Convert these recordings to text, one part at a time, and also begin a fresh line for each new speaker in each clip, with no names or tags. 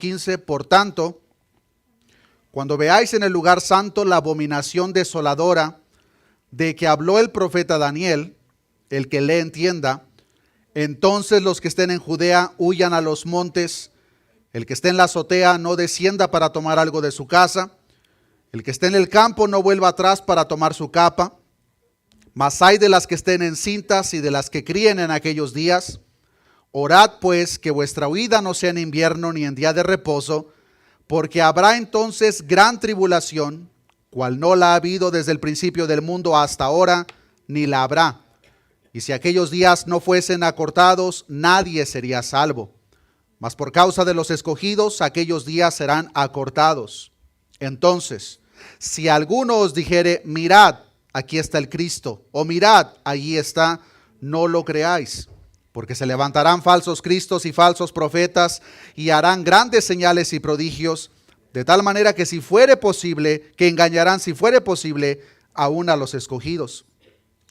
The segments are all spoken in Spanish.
15, por tanto, cuando veáis en el lugar santo la abominación desoladora de que habló el profeta Daniel, el que le entienda, entonces los que estén en Judea huyan a los montes, el que esté en la azotea no descienda para tomar algo de su casa, el que esté en el campo no vuelva atrás para tomar su capa, mas hay de las que estén encintas y de las que críen en aquellos días. Orad pues que vuestra huida no sea en invierno ni en día de reposo, porque habrá entonces gran tribulación, cual no la ha habido desde el principio del mundo hasta ahora, ni la habrá. Y si aquellos días no fuesen acortados, nadie sería salvo. Mas por causa de los escogidos, aquellos días serán acortados. Entonces, si alguno os dijere, mirad, aquí está el Cristo, o mirad, allí está, no lo creáis. Porque se levantarán falsos cristos y falsos profetas y harán grandes señales y prodigios, de tal manera que si fuere posible, que engañarán si fuere posible, aún a los escogidos.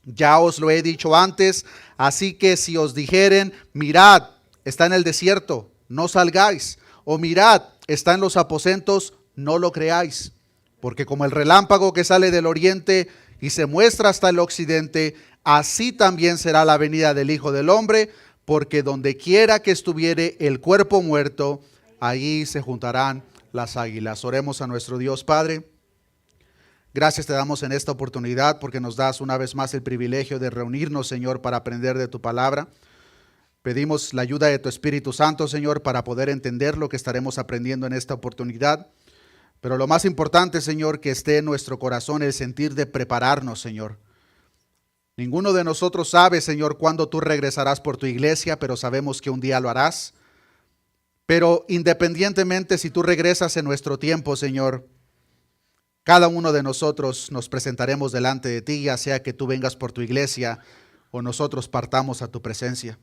Ya os lo he dicho antes, así que si os dijeren, mirad, está en el desierto, no salgáis, o mirad, está en los aposentos, no lo creáis. Porque como el relámpago que sale del oriente y se muestra hasta el occidente, así también será la venida del Hijo del Hombre, porque donde quiera que estuviere el cuerpo muerto, allí se juntarán las águilas. Oremos a nuestro Dios Padre. Gracias te damos en esta oportunidad porque nos das una vez más el privilegio de reunirnos, Señor, para aprender de tu palabra. Pedimos la ayuda de tu Espíritu Santo, Señor, para poder entender lo que estaremos aprendiendo en esta oportunidad. Pero lo más importante, Señor, que esté en nuestro corazón el sentir de prepararnos, Señor. Ninguno de nosotros sabe, Señor, cuándo tú regresarás por tu iglesia, pero sabemos que un día lo harás. Pero independientemente si tú regresas en nuestro tiempo, Señor, cada uno de nosotros nos presentaremos delante de ti, ya sea que tú vengas por tu iglesia o nosotros partamos a tu presencia.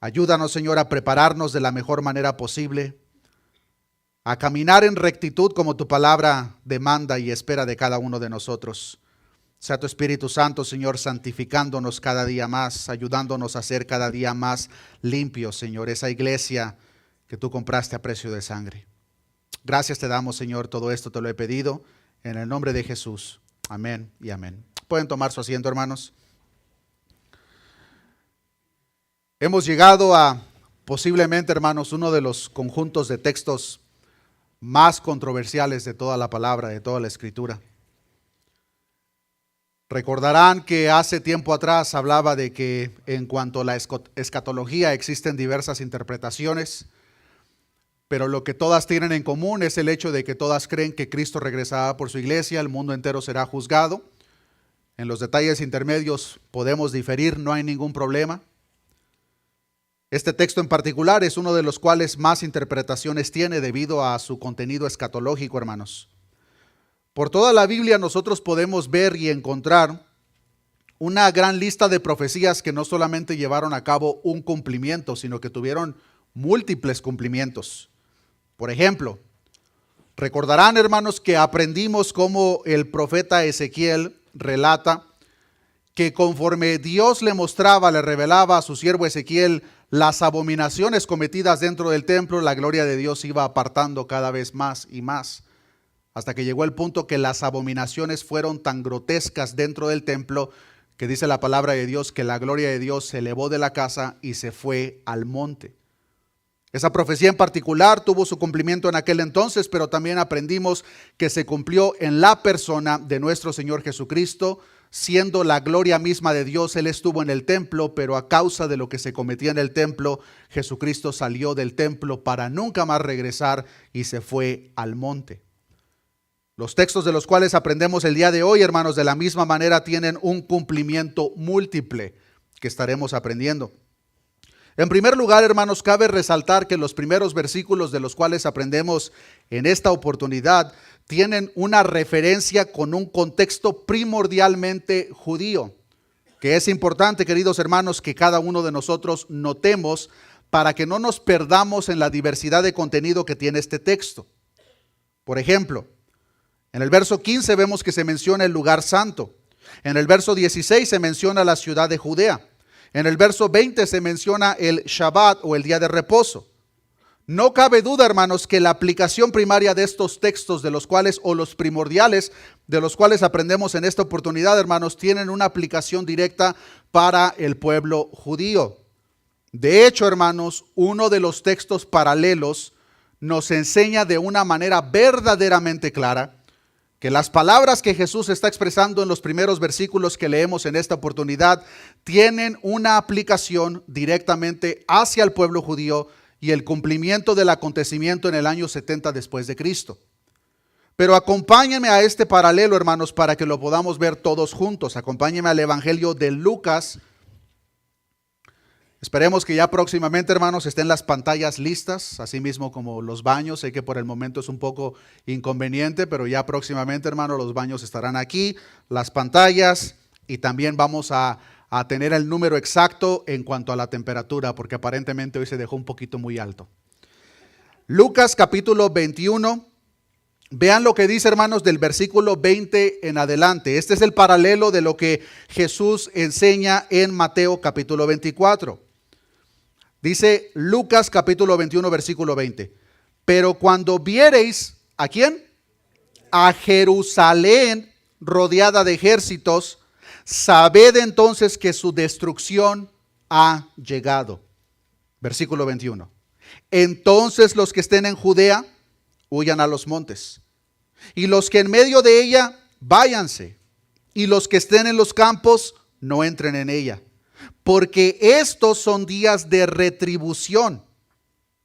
Ayúdanos, Señor, a prepararnos de la mejor manera posible, a caminar en rectitud como tu palabra demanda y espera de cada uno de nosotros. Sea tu Espíritu Santo, Señor, santificándonos cada día más, ayudándonos a ser cada día más limpios, Señor, esa iglesia que tú compraste a precio de sangre. Gracias te damos, Señor, todo esto te lo he pedido en el nombre de Jesús. Amén y amén. Pueden tomar su asiento, hermanos. Hemos llegado a posiblemente, hermanos, uno de los conjuntos de textos más controversiales de toda la palabra, de toda la Escritura. Recordarán que hace tiempo atrás hablaba de que en cuanto a la escatología existen diversas interpretaciones, pero lo que todas tienen en común es el hecho de que todas creen que Cristo regresará por su iglesia, el mundo entero será juzgado. En los detalles intermedios podemos diferir, no hay ningún problema. Este texto en particular es uno de los cuales más interpretaciones tiene debido a su contenido escatológico, hermanos. Por toda la Biblia nosotros podemos ver y encontrar una gran lista de profecías que no solamente llevaron a cabo un cumplimiento, sino que tuvieron múltiples cumplimientos. Por ejemplo, recordarán, hermanos, que aprendimos cómo el profeta Ezequiel relata que conforme Dios le mostraba, le revelaba a su siervo Ezequiel las abominaciones cometidas dentro del templo, la gloria de Dios iba apartando cada vez más y más, hasta que llegó el punto que las abominaciones fueron tan grotescas dentro del templo que dice la palabra de Dios que la gloria de Dios se elevó de la casa y se fue al monte. Esa profecía en particular tuvo su cumplimiento en aquel entonces, pero también aprendimos que se cumplió en la persona de nuestro Señor Jesucristo. Siendo la gloria misma de Dios, Él estuvo en el templo, pero a causa de lo que se cometía en el templo, Jesucristo salió del templo para nunca más regresar y se fue al monte. Los textos de los cuales aprendemos el día de hoy, hermanos, de la misma manera tienen un cumplimiento múltiple que estaremos aprendiendo. En primer lugar, hermanos, cabe resaltar que los primeros versículos de los cuales aprendemos en esta oportunidad tienen una referencia con un contexto primordialmente judío, que es importante, queridos hermanos, que cada uno de nosotros notemos para que no nos perdamos en la diversidad de contenido que tiene este texto. Por ejemplo, en el verso 15 vemos que se menciona el lugar santo. En el verso 16 se menciona la ciudad de Judea. En el verso 20 se menciona el Shabbat o el día de reposo. No cabe duda, hermanos, que la aplicación primaria de estos textos, de los cuales, o los primordiales, de los cuales aprendemos en esta oportunidad, hermanos, tienen una aplicación directa para el pueblo judío. De hecho, hermanos, uno de los textos paralelos nos enseña de una manera verdaderamente clara que las palabras que Jesús está expresando en los primeros versículos que leemos en esta oportunidad tienen una aplicación directamente hacia el pueblo judío y el cumplimiento del acontecimiento en el año 70 después de Cristo. Pero acompáñenme a este paralelo, hermanos, para que lo podamos ver todos juntos. Acompáñenme al Evangelio de Lucas. Esperemos que ya próximamente, hermanos, estén las pantallas listas, así mismo como los baños. Sé que por el momento es un poco inconveniente, pero ya próximamente, hermanos, los baños estarán aquí, las pantallas, y también vamos a tener el número exacto en cuanto a la temperatura, porque aparentemente hoy se dejó un poquito muy alto. Lucas capítulo 21, vean lo que dice, hermanos, del versículo 20 en adelante. Este es el paralelo de lo que Jesús enseña en Mateo capítulo 24. Dice Lucas capítulo 21, versículo 20. Pero cuando viereis, ¿a quién? A Jerusalén rodeada de ejércitos, sabed entonces que su destrucción ha llegado. Versículo 21. Entonces los que estén en Judea, huyan a los montes. Y los que en medio de ella, váyanse. Y los que estén en los campos, no entren en ella. Porque estos son días de retribución,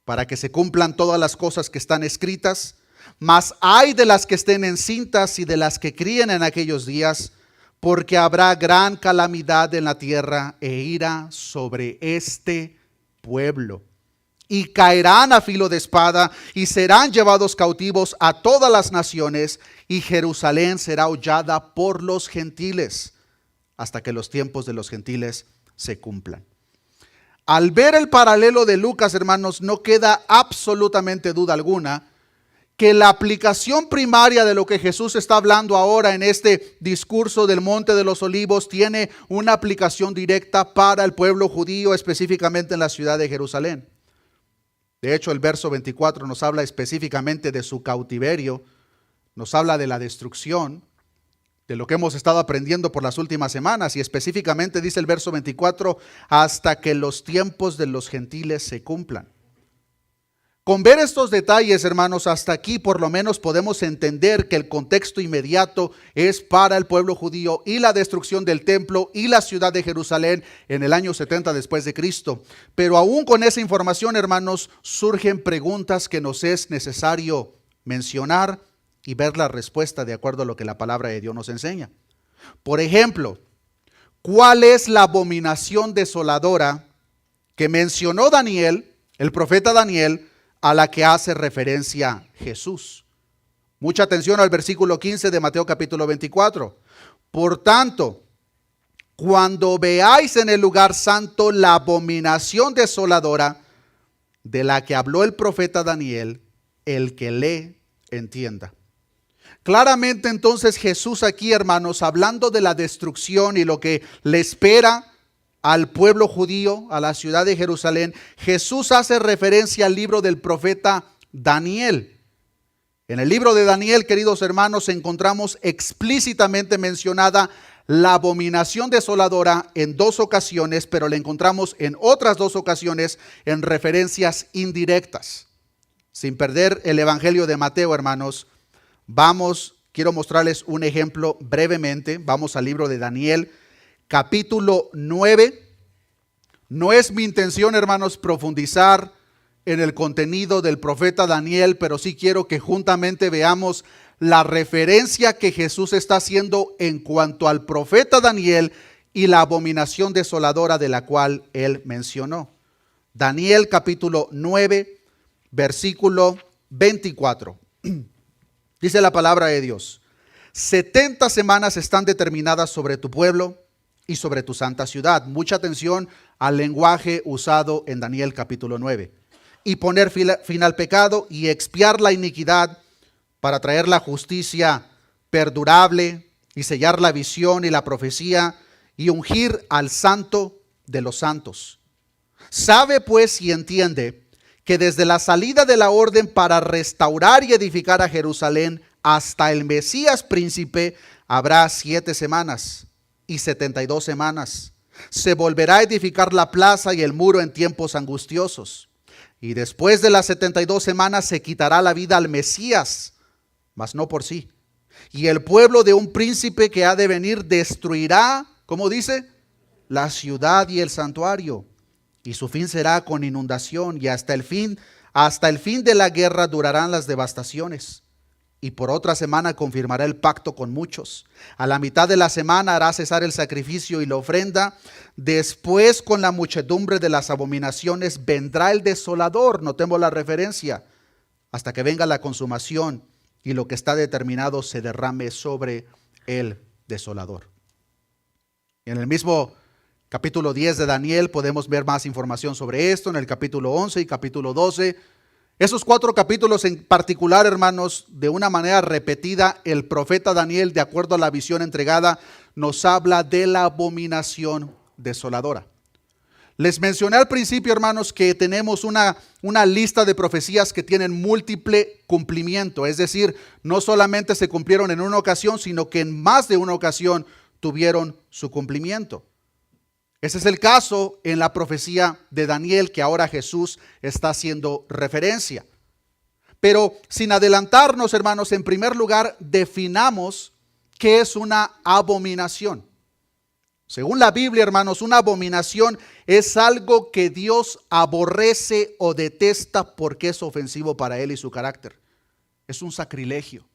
para que se cumplan todas las cosas que están escritas. Mas ay de las que estén encintas y de las que críen en aquellos días, porque habrá gran calamidad en la tierra e ira sobre este pueblo. Y caerán a filo de espada y serán llevados cautivos a todas las naciones, y Jerusalén será hollada por los gentiles, hasta que los tiempos de los gentiles se cumplan. Al ver el paralelo de Lucas, hermanos, no queda absolutamente duda alguna que la aplicación primaria de lo que Jesús está hablando ahora en este discurso del Monte de los Olivos tiene una aplicación directa para el pueblo judío, específicamente en la ciudad de Jerusalén. De hecho, el verso 24 nos habla específicamente de su cautiverio, nos habla de la destrucción, de lo que hemos estado aprendiendo por las últimas semanas, y específicamente dice el verso 24, hasta que los tiempos de los gentiles se cumplan. Con ver estos detalles, hermanos, hasta aquí por lo menos podemos entender que el contexto inmediato es para el pueblo judío y la destrucción del templo y la ciudad de Jerusalén en el año 70 después de Cristo. Pero aún con esa información, hermanos, surgen preguntas que nos es necesario mencionar y ver la respuesta de acuerdo a lo que la palabra de Dios nos enseña. Por ejemplo, ¿cuál es la abominación desoladora que mencionó Daniel, el profeta Daniel, a la que hace referencia Jesús? Mucha atención al versículo 15 de Mateo capítulo 24. Por tanto, cuando veáis en el lugar santo la abominación desoladora de la que habló el profeta Daniel, el que lee, entienda. Claramente entonces Jesús aquí, hermanos, hablando de la destrucción y lo que le espera al pueblo judío, a la ciudad de Jerusalén, Jesús hace referencia al libro del profeta Daniel. En el libro de Daniel, queridos hermanos, encontramos explícitamente mencionada la abominación desoladora en dos ocasiones, pero la encontramos en otras dos ocasiones en referencias indirectas. Sin perder el Evangelio de Mateo, hermanos, quiero mostrarles un ejemplo brevemente. Vamos al libro de Daniel, capítulo 9. No es mi intención, hermanos, profundizar en el contenido del profeta Daniel, pero sí quiero que juntamente veamos la referencia que Jesús está haciendo en cuanto al profeta Daniel y la abominación desoladora de la cual él mencionó. Daniel capítulo 9, versículo 24. Dice la palabra de Dios: 70 semanas están determinadas sobre tu pueblo y sobre tu santa ciudad. Mucha atención al lenguaje usado en Daniel capítulo 9. Y poner fin al pecado y expiar la iniquidad, para traer la justicia perdurable y sellar la visión y la profecía y ungir al santo de los santos. Sabe pues y entiende que desde la salida de la orden para restaurar y edificar a Jerusalén hasta el Mesías príncipe habrá 7 semanas y 72 semanas. Se volverá a edificar la plaza y el muro en tiempos angustiosos. Y después de las 72 semanas se quitará la vida al Mesías, mas no por sí. Y el pueblo de un príncipe que ha de venir destruirá, ¿cómo dice? La ciudad y el santuario. Y su fin será con inundación, y hasta el fin de la guerra durarán las devastaciones. Y por otra semana confirmará el pacto con muchos. A la mitad de la semana hará cesar el sacrificio y la ofrenda. Después, con la muchedumbre de las abominaciones, vendrá el desolador. Notemos la referencia. Hasta que venga la consumación y lo que está determinado se derrame sobre el desolador. En el mismo capítulo 10 de Daniel podemos ver más información sobre esto. En el capítulo 11 y capítulo 12. Esos 4 capítulos en particular, hermanos, de una manera repetida, el profeta Daniel, de acuerdo a la visión entregada, nos habla de la abominación desoladora. Les mencioné al principio, hermanos, que tenemos una lista de profecías que tienen múltiple cumplimiento. Es decir, no solamente se cumplieron en una ocasión, sino que en más de una ocasión tuvieron su cumplimiento. Ese es el caso en la profecía de Daniel que ahora Jesús está haciendo referencia. Pero sin adelantarnos, hermanos, en primer lugar definamos qué es una abominación. Según la Biblia, hermanos, una abominación es algo que Dios aborrece o detesta porque es ofensivo para Él y su carácter. Es un sacrilegio.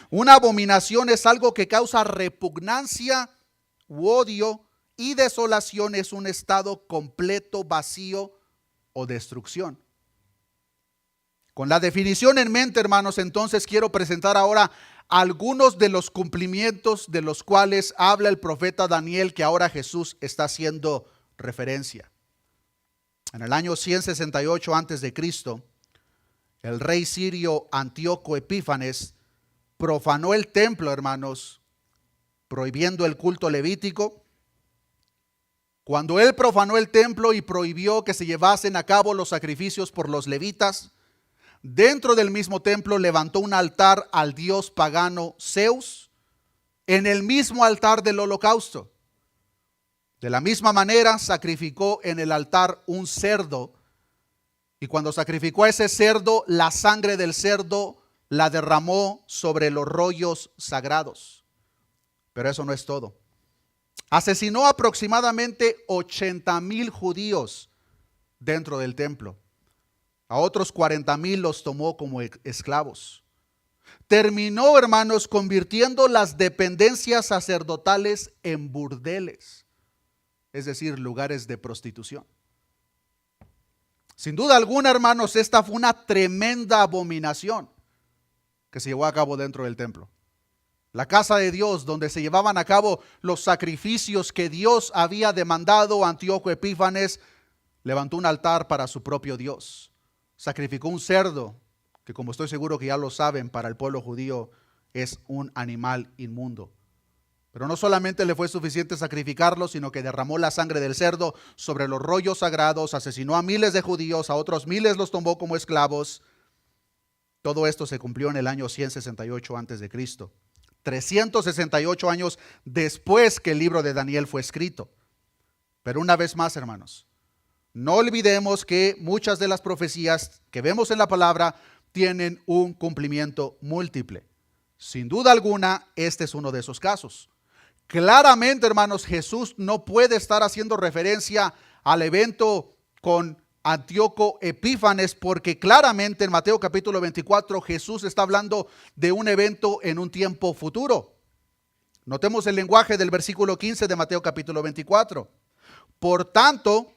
Una abominación es algo que causa repugnancia u odio, y desolación es un estado completo, vacío o destrucción. Con la definición en mente, hermanos, entonces quiero presentar ahora algunos de los cumplimientos de los cuales habla el profeta Daniel que ahora Jesús está haciendo referencia. En el año 168 a.C., el rey sirio Antíoco Epífanes profanó el templo, hermanos, prohibiendo el culto levítico. Cuando él profanó el templo y prohibió que se llevasen a cabo los sacrificios por los levitas, dentro del mismo templo levantó un altar al dios pagano Zeus en el mismo altar del holocausto. De la misma manera sacrificó en el altar un cerdo, y cuando sacrificó a ese cerdo, la sangre del cerdo la derramó sobre los rollos sagrados. Pero eso no es todo. Asesinó aproximadamente 80,000 judíos dentro del templo. A otros 40,000 los tomó como esclavos. Terminó, hermanos, convirtiendo las dependencias sacerdotales en burdeles, es decir, lugares de prostitución. Sin duda alguna, hermanos, esta fue una tremenda abominación que se llevó a cabo dentro del templo. La casa de Dios, donde se llevaban a cabo los sacrificios que Dios había demandado. Antíoco Epífanes levantó un altar para su propio Dios. Sacrificó un cerdo, que como estoy seguro que ya lo saben, para el pueblo judío es un animal inmundo. Pero no solamente le fue suficiente sacrificarlo, sino que derramó la sangre del cerdo sobre los rollos sagrados, asesinó a miles de judíos, a otros miles los tomó como esclavos. Todo esto se cumplió en el año 168 a.C., 368 años después que el libro de Daniel fue escrito. Pero una vez más, hermanos, no olvidemos que muchas de las profecías que vemos en la palabra tienen un cumplimiento múltiple. Sin duda alguna, este es uno de esos casos. Claramente, hermanos, Jesús no puede estar haciendo referencia al evento con Antíoco Epífanes, porque claramente en Mateo capítulo 24 Jesús está hablando de un evento en un tiempo futuro. Notemos el lenguaje del versículo 15 de Mateo capítulo 24. Por tanto,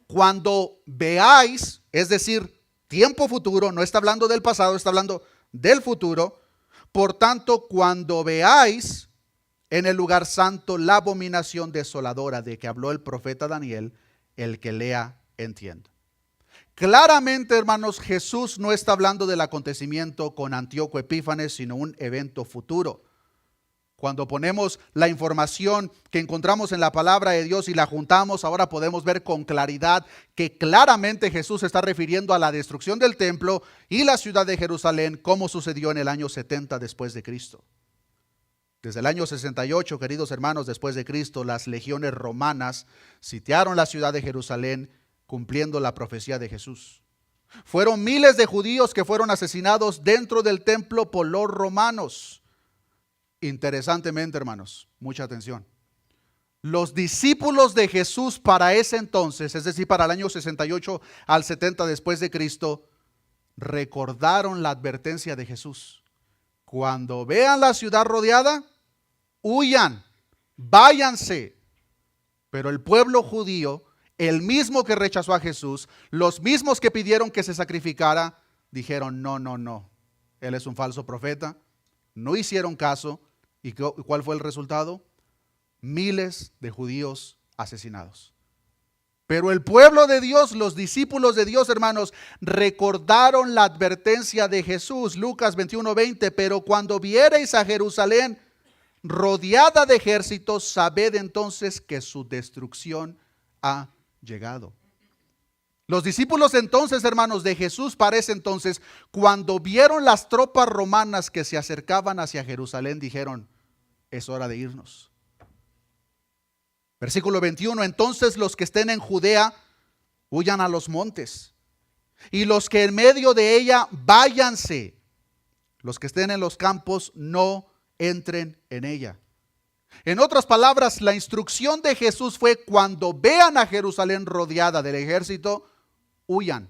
cuando veáis, es decir, tiempo futuro, no está hablando del pasado, está hablando del futuro. Por tanto, cuando veáis en el lugar santo la abominación desoladora de que habló el profeta Daniel, el que lea entienda. Claramente, hermanos, Jesús no está hablando del acontecimiento con Antíoco Epífanes, sino un evento futuro. Cuando ponemos la información que encontramos en la palabra de Dios y la juntamos, ahora podemos ver con claridad que claramente Jesús se está refiriendo a la destrucción del templo y la ciudad de Jerusalén, como sucedió en el año 70 después de Cristo. Desde el año 68, queridos hermanos, después de Cristo, las legiones romanas sitiaron la ciudad de Jerusalén, cumpliendo la profecía de Jesús. Fueron miles de judíos que fueron asesinados dentro del templo por los romanos. Interesantemente, hermanos, mucha atención. Los discípulos de Jesús para ese entonces, es decir, para el año 68 al 70 después de Cristo, recordaron la advertencia de Jesús. Cuando vean la ciudad rodeada, huyan, váyanse. Pero el pueblo judío, el mismo que rechazó a Jesús, los mismos que pidieron que se sacrificara, dijeron: no, no, no, él es un falso profeta. No hicieron caso. ¿Y cuál fue el resultado? Miles de judíos asesinados. Pero el pueblo de Dios, los discípulos de Dios, hermanos, recordaron la advertencia de Jesús. Lucas 21:20, pero cuando viereis a Jerusalén rodeada de ejércitos, sabed entonces que su destrucción ha llegado. Los discípulos entonces, hermanos, de Jesús para ese entonces, cuando vieron las tropas romanas que se acercaban hacia Jerusalén, dijeron: es hora de irnos. Versículo 21, entonces los que estén en Judea, huyan a los montes, y los que en medio de ella, váyanse. Los que estén en los campos, no entren en ella. En otras palabras, la instrucción de Jesús fue: cuando vean a Jerusalén rodeada del ejército, huyan,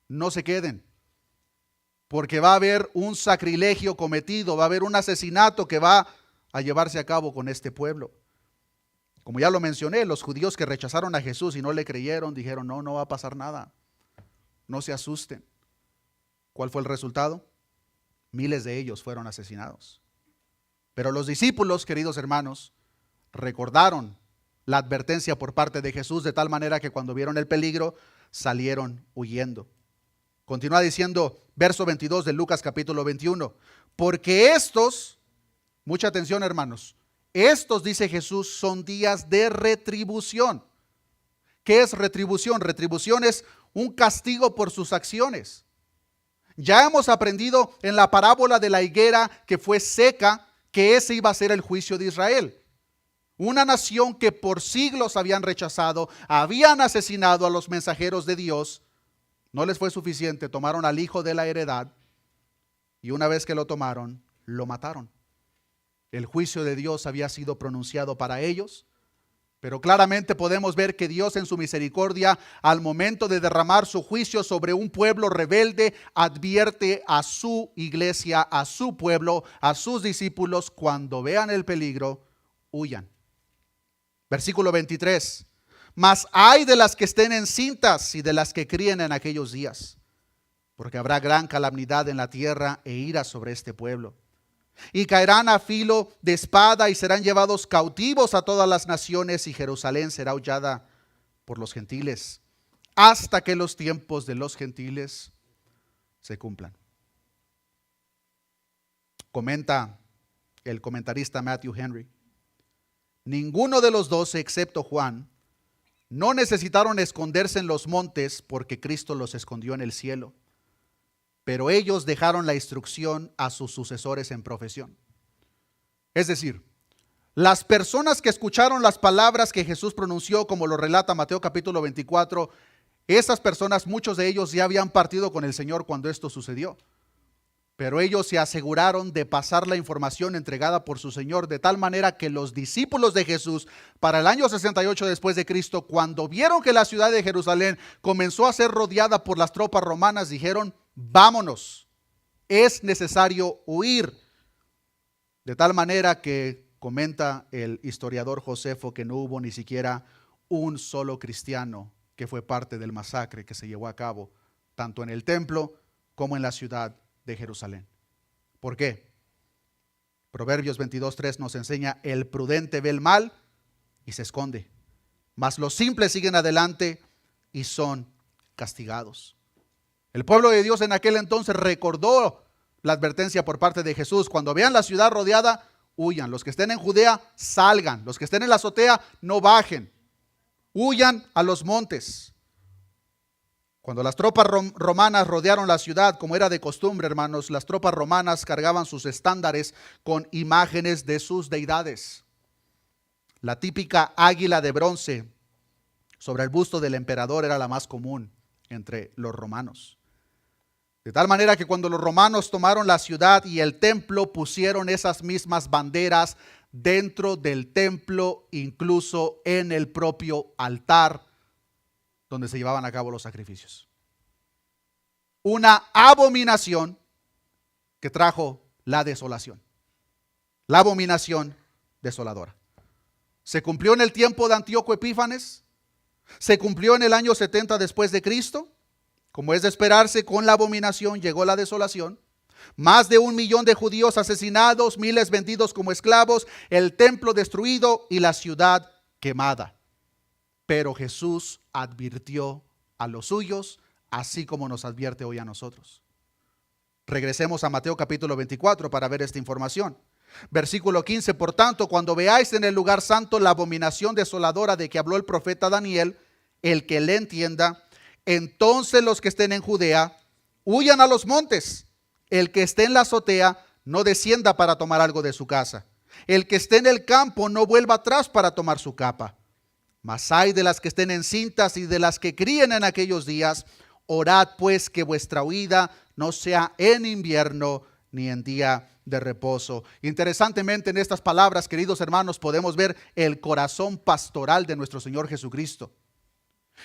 no se queden, porque va a haber un sacrilegio cometido, va a haber un asesinato que va a llevarse a cabo con este pueblo. Como ya lo mencioné, los judíos que rechazaron a Jesús y no le creyeron, dijeron: no, no va a pasar nada, no se asusten. ¿Cuál fue el resultado? Miles de ellos fueron asesinados. Pero los discípulos, queridos hermanos, recordaron la advertencia por parte de Jesús, de tal manera que cuando vieron el peligro, salieron huyendo. Continúa diciendo, verso 22 de Lucas capítulo 21, porque estos, mucha atención hermanos, estos, dice Jesús, son días de retribución. ¿Qué es retribución? Retribución es un castigo por sus acciones. Ya hemos aprendido en la parábola de la higuera que fue seca, que ese iba a ser el juicio de Israel. Una nación que por siglos habían rechazado, habían asesinado a los mensajeros de Dios. No les fue suficiente, tomaron al hijo de la heredad y una vez que lo tomaron, lo mataron. El juicio de Dios había sido pronunciado para ellos, pero claramente podemos ver que Dios en su misericordia, al momento de derramar su juicio sobre un pueblo rebelde, advierte a su iglesia, a su pueblo, a sus discípulos: cuando vean el peligro, huyan. Versículo 23, mas ay de las que estén encintas y de las que críen en aquellos días, porque habrá gran calamidad en la tierra e ira sobre este pueblo. Y caerán a filo de espada y serán llevados cautivos a todas las naciones, y Jerusalén será hollada por los gentiles, hasta que los tiempos de los gentiles se cumplan. Comenta el comentarista Matthew Henry: ninguno de los 12, excepto Juan, no necesitaron esconderse en los montes porque Cristo los escondió en el cielo. Pero ellos dejaron la instrucción a sus sucesores en profesión. Es decir, las personas que escucharon las palabras que Jesús pronunció, como lo relata Mateo capítulo 24, esas personas, muchos de ellos ya habían partido con el Señor cuando esto sucedió. Pero ellos se aseguraron de pasar la información entregada por su Señor, de tal manera que los discípulos de Jesús, para el año 68 después de Cristo, cuando vieron que la ciudad de Jerusalén comenzó a ser rodeada por las tropas romanas, dijeron: vámonos, es necesario huir. De tal manera que, comenta el historiador Josefo, que no hubo ni siquiera un solo cristiano que fue parte del masacre que se llevó a cabo, tanto en el templo como en la ciudad de Jerusalén. ¿Por qué? Proverbios 22:3 nos enseña: el prudente ve el mal y se esconde, mas los simples siguen adelante y son castigados. El pueblo de Dios en aquel entonces recordó la advertencia por parte de Jesús: cuando vean la ciudad rodeada, huyan. Los que estén en Judea, salgan. Los que estén en la azotea, no bajen. Huyan a los montes. Cuando las tropas romanas rodearon la ciudad, como era de costumbre, hermanos, las tropas romanas cargaban sus estándares con imágenes de sus deidades. La típica águila de bronce sobre el busto del emperador era la más común entre los romanos. De tal manera que cuando los romanos tomaron la ciudad y el templo, pusieron esas mismas banderas dentro del templo, incluso en el propio altar donde se llevaban a cabo los sacrificios. Una abominación que trajo la desolación. La abominación desoladora. Se cumplió en el tiempo de Antíoco Epífanes. Se cumplió en el año 70 después de Cristo. Como es de esperarse, con la abominación llegó la desolación. Más de 1 millón de judíos asesinados, miles vendidos como esclavos, el templo destruido y la ciudad quemada. Pero Jesús advirtió a los suyos, así como nos advierte hoy a nosotros. Regresemos a Mateo capítulo 24 para ver esta información. Versículo 15, por tanto, cuando veáis en el lugar santo la abominación desoladora de que habló el profeta Daniel, el que le entienda, entonces los que estén en Judea, huyan a los montes. El que esté en la azotea, no descienda para tomar algo de su casa. El que esté en el campo, no vuelva atrás para tomar su capa. Mas ay de las que estén encintas y de las que críen en aquellos días. Orad pues que vuestra huida no sea en invierno ni en día de reposo. Interesantemente, en estas palabras, queridos hermanos, podemos ver el corazón pastoral de nuestro Señor Jesucristo,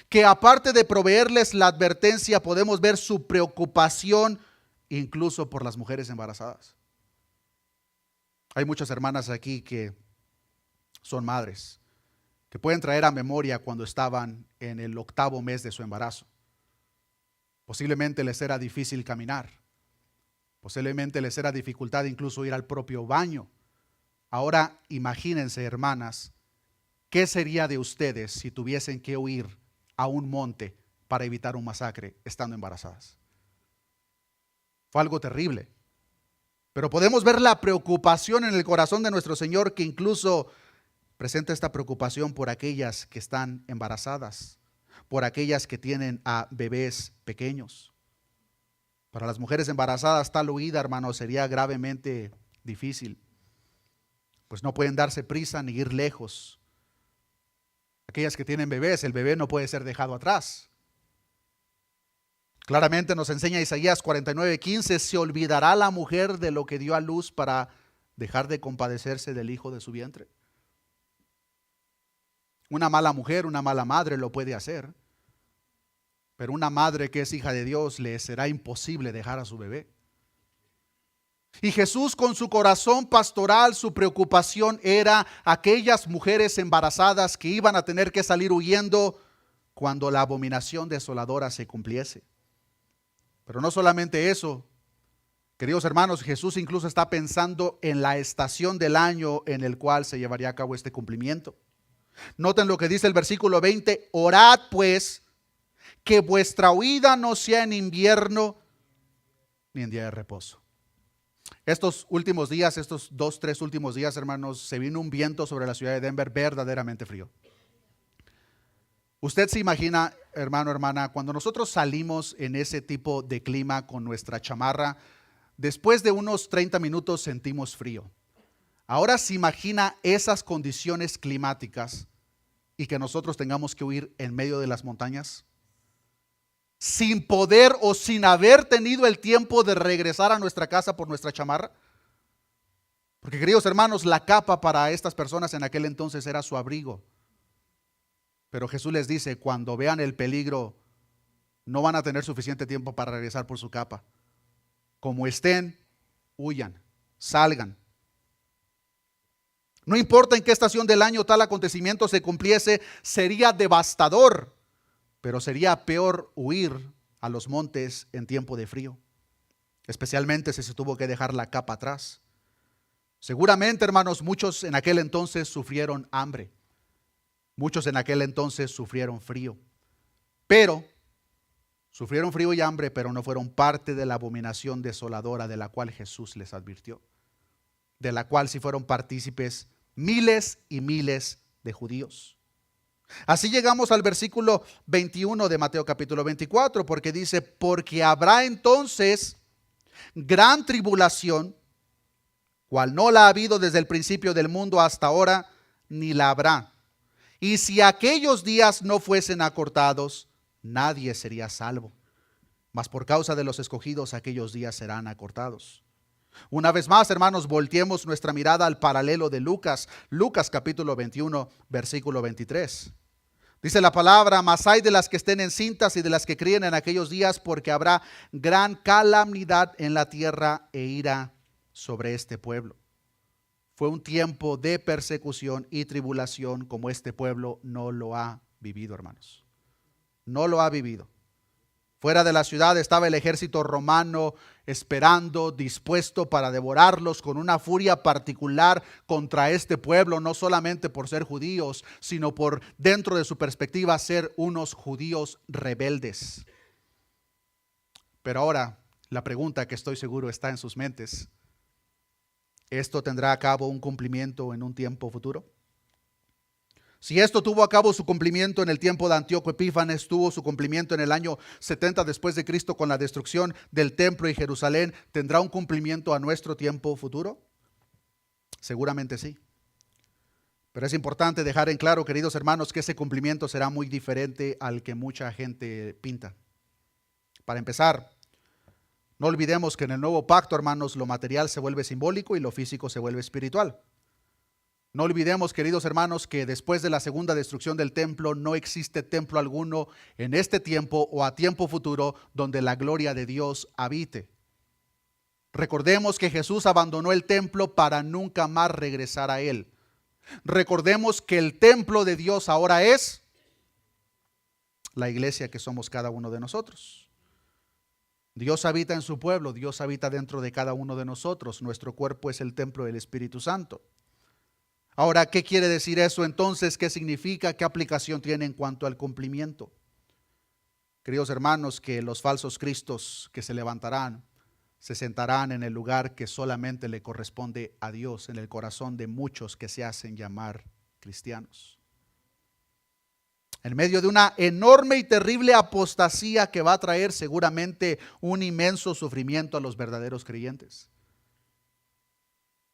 que aparte de proveerles la advertencia, podemos ver su preocupación incluso por las mujeres embarazadas. Hay muchas hermanas aquí que son madres, que pueden traer a memoria cuando estaban en el 8º mes de su embarazo. Posiblemente les era difícil caminar. Posiblemente les era dificultad incluso ir al propio baño. Ahora imagínense, hermanas, ¿qué sería de ustedes si tuviesen que huir a un monte para evitar un masacre estando embarazadas? Fue algo terrible. Pero podemos ver la preocupación en el corazón de nuestro Señor, que incluso presenta esta preocupación por aquellas que están embarazadas, por aquellas que tienen a bebés pequeños. Para las mujeres embarazadas, tal huida, hermanos, sería gravemente difícil, pues no pueden darse prisa ni ir lejos. Aquellas que tienen bebés, el bebé no puede ser dejado atrás. Claramente nos enseña Isaías 49:15, se olvidará la mujer de lo que dio a luz para dejar de compadecerse del hijo de su vientre. Una mala mujer, una mala madre lo puede hacer, pero una madre que es hija de Dios le será imposible dejar a su bebé. Y Jesús, con su corazón pastoral, su preocupación era aquellas mujeres embarazadas que iban a tener que salir huyendo cuando la abominación desoladora se cumpliese. Pero no solamente eso, queridos hermanos, Jesús incluso está pensando en la estación del año en el cual se llevaría a cabo este cumplimiento. Noten lo que dice el versículo 20, orad pues que vuestra huida no sea en invierno ni en día de reposo. Estos últimos días, estos 2-3 últimos días, hermanos, se vino un viento sobre la ciudad de Denver verdaderamente frío. Usted se imagina, hermano, hermana, cuando nosotros salimos en ese tipo de clima con nuestra chamarra, después de unos 30 minutos sentimos frío. Ahora se imagina esas condiciones climáticas y que nosotros tengamos que huir en medio de las montañas, sin poder o sin haber tenido el tiempo de regresar a nuestra casa por nuestra chamarra. Porque, queridos hermanos, la capa para estas personas en aquel entonces era su abrigo. Pero Jesús les dice, cuando vean el peligro, no van a tener suficiente tiempo para regresar por su capa. Como estén, huyan, salgan. No importa en qué estación del año tal acontecimiento se cumpliese, sería devastador, pero sería peor huir a los montes en tiempo de frío, especialmente si se tuvo que dejar la capa atrás. Seguramente, hermanos, muchos en aquel entonces sufrieron hambre, muchos en aquel entonces sufrieron frío, pero sufrieron frío y hambre, pero no fueron parte de la abominación desoladora de la cual Jesús les advirtió. de la cual sí fueron partícipes miles y miles de judíos. Así llegamos al versículo 21 de Mateo capítulo 24, porque dice, porque habrá entonces gran tribulación, cual no la ha habido desde el principio del mundo hasta ahora, ni la habrá. Y si aquellos días no fuesen acortados, nadie sería salvo. Mas por causa de los escogidos, aquellos días serán acortados. Una vez más, hermanos, volteemos nuestra mirada al paralelo de Lucas. Lucas capítulo 21, versículo 23. Dice la palabra, mas hay de las que estén encintas y de las que críen en aquellos días, porque habrá gran calamidad en la tierra e ira sobre este pueblo. Fue un tiempo de persecución y tribulación como este pueblo no lo ha vivido, hermanos. No lo ha vivido. Fuera de la ciudad estaba el ejército romano esperando, dispuesto para devorarlos con una furia particular contra este pueblo, no solamente por ser judíos, sino por, dentro de su perspectiva, ser unos judíos rebeldes. Pero ahora, la pregunta que estoy seguro está en sus mentes, ¿esto tendrá a cabo un cumplimiento en un tiempo futuro? Si esto tuvo a cabo su cumplimiento en el tiempo de Antíoco Epífanes, tuvo su cumplimiento en el año 70 después de Cristo con la destrucción del templo y Jerusalén, ¿tendrá un cumplimiento a nuestro tiempo futuro? Seguramente sí. Pero es importante dejar en claro, queridos hermanos, que ese cumplimiento será muy diferente al que mucha gente pinta. Para empezar, no olvidemos que en el nuevo pacto, hermanos, lo material se vuelve simbólico y lo físico se vuelve espiritual. No olvidemos, queridos hermanos, que después de la segunda destrucción del templo no existe templo alguno en este tiempo o a tiempo futuro donde la gloria de Dios habite. Recordemos que Jesús abandonó el templo para nunca más regresar a él. Recordemos que el templo de Dios ahora es la iglesia que somos cada uno de nosotros. Dios habita en su pueblo, Dios habita dentro de cada uno de nosotros. Nuestro cuerpo es el templo del Espíritu Santo. Ahora, ¿qué quiere decir eso entonces? ¿Qué significa? ¿Qué aplicación tiene en cuanto al cumplimiento? Queridos hermanos, que los falsos cristos que se levantarán, se sentarán en el lugar que solamente le corresponde a Dios, en el corazón de muchos que se hacen llamar cristianos. En medio de una enorme y terrible apostasía que va a traer seguramente un inmenso sufrimiento a los verdaderos creyentes.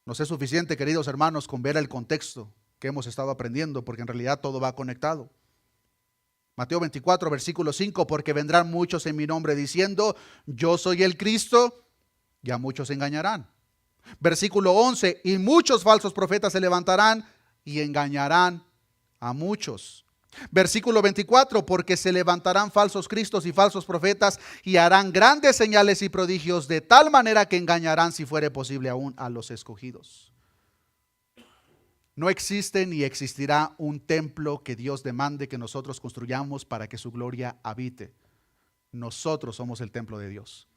Nos es suficiente, queridos hermanos, con ver el contexto que hemos estado aprendiendo, porque en realidad todo va conectado. Mateo 24, versículo 5, porque vendrán muchos en mi nombre diciendo, yo soy el Cristo, y a muchos engañarán. Versículo 11, y muchos falsos profetas se levantarán y engañarán a muchos. Versículo 24, porque se levantarán falsos cristos y falsos profetas y harán grandes señales y prodigios de tal manera que engañarán, si fuere posible, aún a los escogidos. No existe ni existirá un templo que Dios demande que nosotros construyamos para que su gloria habite. Nosotros somos el templo de Dios.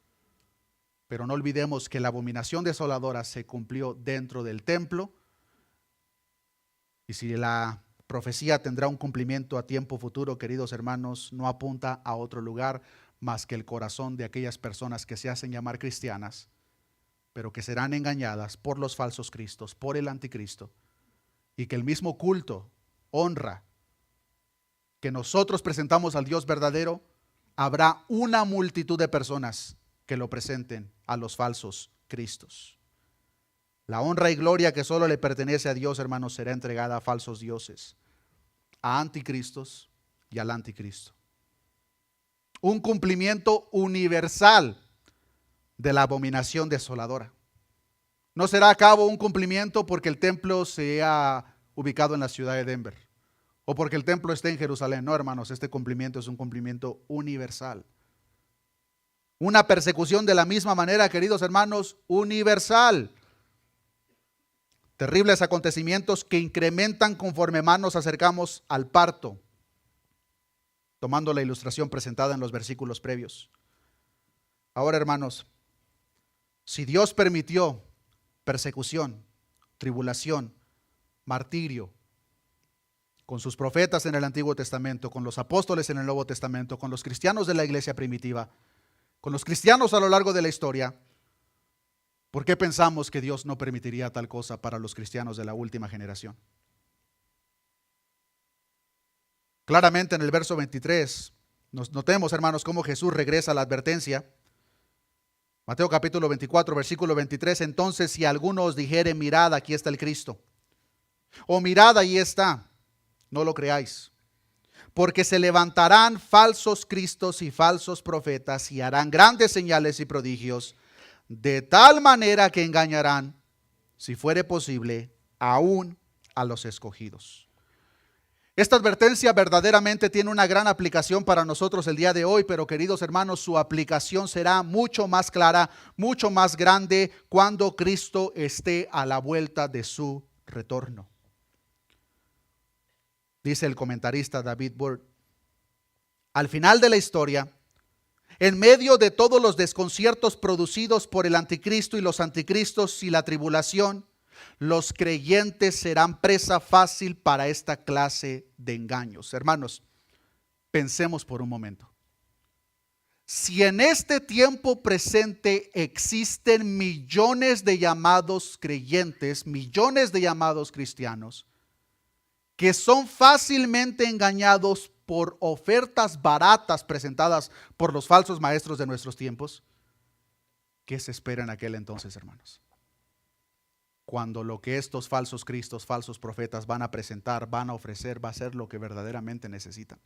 Pero no olvidemos que la abominación desoladora se cumplió dentro del templo, y si la profecía tendrá un cumplimiento a tiempo futuro, queridos hermanos, no apunta a otro lugar más que el corazón de aquellas personas que se hacen llamar cristianas, pero que serán engañadas por los falsos cristos, por el anticristo, y que el mismo culto, honra, que nosotros presentamos al Dios verdadero, habrá una multitud de personas que lo presenten a los falsos cristos. La honra y gloria que solo le pertenece a Dios, hermanos, será entregada a falsos dioses, a anticristos y al anticristo. Un cumplimiento universal de la abominación desoladora. No será a cabo un cumplimiento porque el templo sea ubicado en la ciudad de Denver o porque el templo esté en Jerusalén. No, hermanos, este cumplimiento es un cumplimiento universal. Una persecución de la misma manera, queridos hermanos, universal. Terribles acontecimientos que incrementan conforme más nos acercamos al parto, tomando la ilustración presentada en los versículos previos. Ahora, hermanos, si Dios permitió persecución, tribulación, martirio, con sus profetas en el Antiguo Testamento, con los apóstoles en el Nuevo Testamento, con los cristianos de la iglesia primitiva, con los cristianos a lo largo de la historia, ¿Por qué pensamos que Dios no permitiría tal cosa para los cristianos de la última generación? Claramente en el verso 23, notemos, hermanos, cómo Jesús regresa a la advertencia. Mateo capítulo 24, versículo 23. Entonces, si alguno os dijere, mirad, aquí está el Cristo, o mirad, ahí está, no lo creáis. Porque se levantarán falsos cristos y falsos profetas y harán grandes señales y prodigios, de tal manera que engañarán, si fuere posible, aún a los escogidos. Esta advertencia verdaderamente tiene una gran aplicación para nosotros el día de hoy, pero queridos hermanos, su aplicación será mucho más clara, mucho más grande cuando Cristo esté a la vuelta de su retorno. Dice el comentarista David Byrd: al final de la historia, en medio de todos los desconciertos producidos por el anticristo y los anticristos y la tribulación, los creyentes serán presa fácil para esta clase de engaños. Hermanos, pensemos por un momento. Si en este tiempo presente existen millones de llamados creyentes, millones de llamados cristianos, que son fácilmente engañados por ofertas baratas presentadas por los falsos maestros de nuestros tiempos, ¿qué se espera en aquel entonces, hermanos? Cuando lo que estos falsos cristos, falsos profetas van a presentar, van a ofrecer, va a ser lo que verdaderamente necesitan.